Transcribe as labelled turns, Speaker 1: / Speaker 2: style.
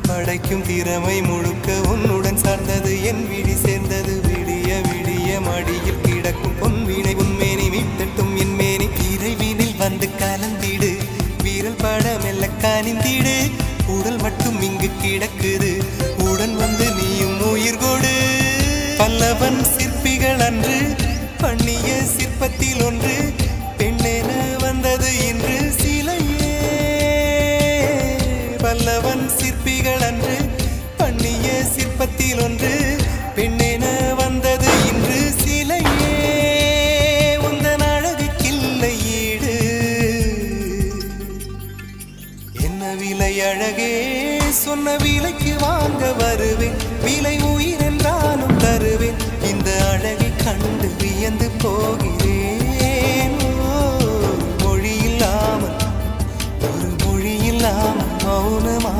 Speaker 1: படைக்கும் திறமை முழுக்க உன்னுடன் சார்ந்தது என் விழி சேர்ந்தது விடிய விடிய மடியில் கிடக்கும் பொன்வினை உன்மேனி மீட்டட்டும் என் மேனி இறைவினில் வந்து கலந்திடு வீரல் பட மெல்ல காணிந்திடு உடல் மட்டும் இங்கு கிடக்குது உடன் வந்து நீயும் உயிர் கொடு பல்லவன் சிற்பிகள் அன்று பண்ணிய சிற்பத்தில் ஒன்று பெண்ணென வந்தது இன்று சிலையே பல்லவன் சிற்பிகள் அன்று பண்ணிய சிற்பத்தில் ஒன்று பெண்ணென வந்தது இன்று சிலையே உந்தன் அழகுக்கில்லை ஈடு என்ன விலை அழகே சொன்ன விலைக்கு வாங்க வருவேன் விலை உயிர் என்றாலும் தருவேன் இந்த அழகை கண்டு வியந்து போகிறேன் மொழி இல்லாமல் ஒரு மொழி இல்லாமல் மௌனமா